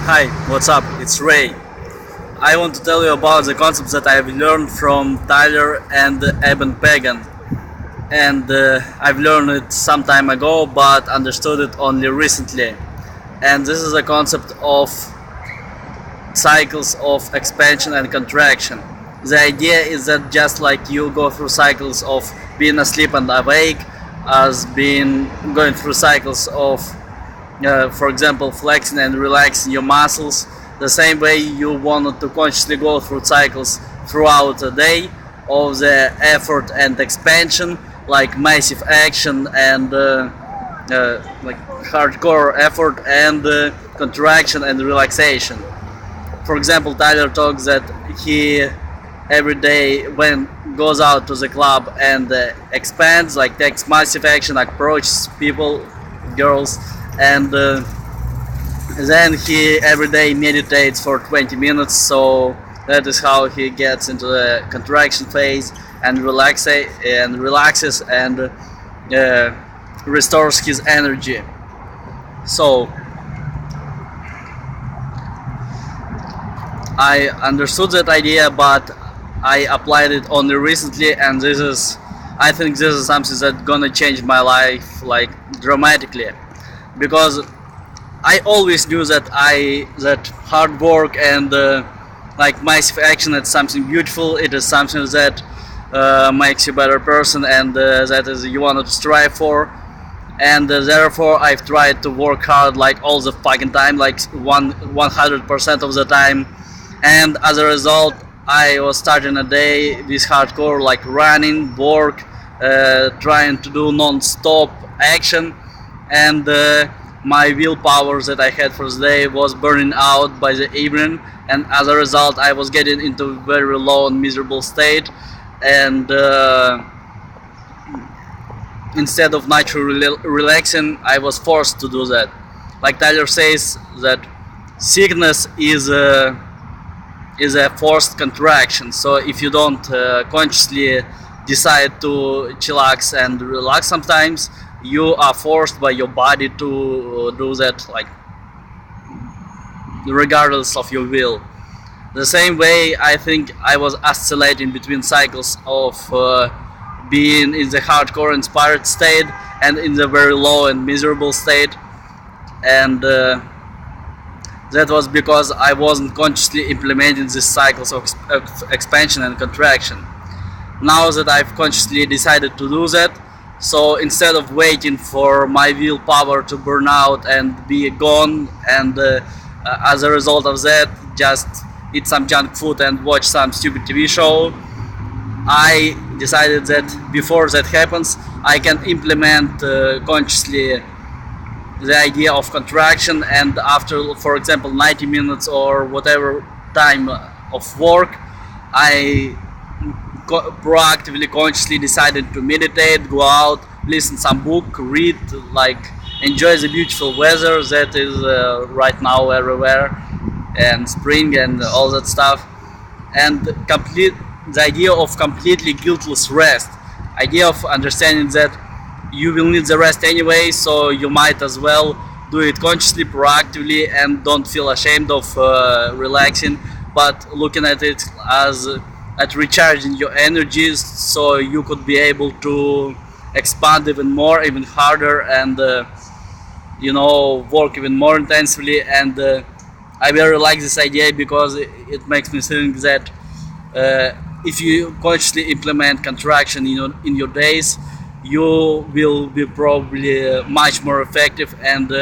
Hi, what's up? It's Ray. I want to tell you about the concepts that I've learned from Tyler and Eben Pagan. And I've learned it some time ago, but understood it only recently. And this is a concept of cycles of expansion and contraction. The idea is that just like you go through cycles of being asleep and awake, as being going through cycles of for example, flexing and relaxing your muscles, the same way you wanted to consciously go through cycles throughout the day of the effort and expansion, like massive action and like hardcore effort and contraction and relaxation. For example, Tyler talks that he every day when goes out to the club and expands, like takes massive action, approaches people, girls, and then he every day meditates for 20 minutes. So that is how he gets into the contraction phase and relaxes and restores his energy. So I understood that idea, but I applied it only recently, and I think this is something that's gonna change my life like dramatically, because I always knew that hard work and like massive action is something beautiful. It is something that makes you a better person, and that is you want to strive for. And therefore, I've tried to work hard like all the fucking time, like 100% of the time. And as a result, I was starting a day with hardcore, like running, work, trying to do non-stop action, and my willpower that I had for the day was burning out by the evening, and as a result I was getting into a very low and miserable state, and instead of naturally relaxing, I was forced to do that. Like Tyler says, that sickness is a forced contraction. So if you don't consciously decide to chillax and relax sometimes, you are forced by your body to do that, like regardless of your will. The same way, I think I was oscillating between cycles of being in the hardcore inspired state and in the very low and miserable state, and that was because I wasn't consciously implementing these cycles of expansion and contraction. Now that I've consciously decided to do that, so instead of waiting for my willpower to burn out and be gone, and as a result of that, just eat some junk food and watch some stupid TV show, I decided that before that happens, I can implement consciously the idea of contraction, and after, for example, 90 minutes or whatever time of work, I proactively, consciously decided to meditate, go out, listen some book, read, like enjoy the beautiful weather that is right now everywhere, and spring and all that stuff, and complete the idea of completely guiltless rest, idea of understanding that you will need the rest anyway, so you might as well do it consciously, proactively, and don't feel ashamed of relaxing, but looking at it as at recharging your energies, so you could be able to expand even more, even harder, and work even more intensively. And I really like this idea because it makes me think that if you consciously implement contraction in your days, you will be probably much more effective, and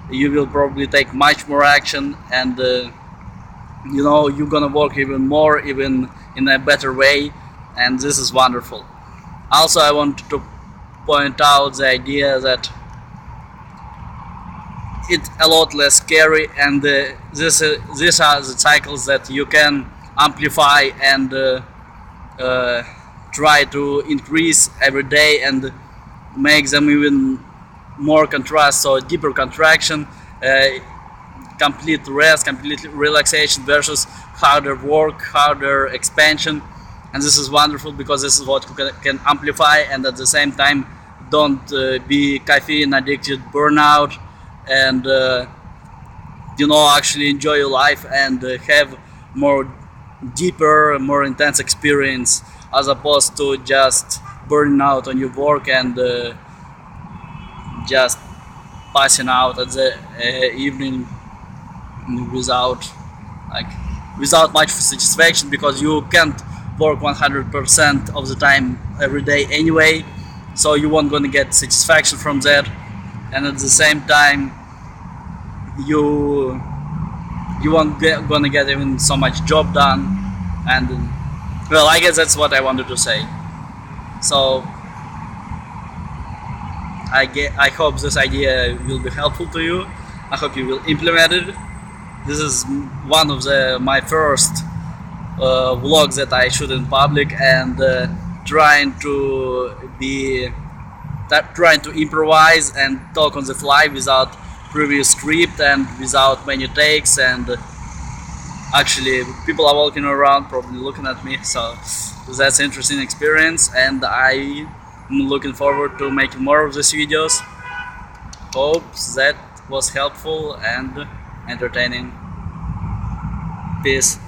you will probably take much more action, and you're gonna work even more, even in a better way, and this is wonderful. Also, I want to point out the idea that it's a lot less scary, and these are the cycles that you can amplify and try to increase every day and make them even more contrast, so deeper contraction, complete rest, complete relaxation versus harder work, harder expansion. And this is wonderful because this is what can amplify, and at the same time don't be caffeine addicted, burnout, and actually enjoy your life and have more deeper, more intense experience, as opposed to just burning out on your work and just passing out at the evening without like without much satisfaction, because you can't work 100% of the time every day anyway, so you won't gonna get satisfaction from that. And at the same time, you won't gonna get even so much job done. And well, I guess that's what I wanted to say. So I hope this idea will be helpful to you. I hope you will implement it. This is one of my first vlogs that I shoot in public, and trying to improvise and talk on the fly without previous script and without many takes. And actually, people are walking around, probably looking at me. So that's an interesting experience, and I'm looking forward to making more of these videos. Hope that was helpful and entertaining. Peace.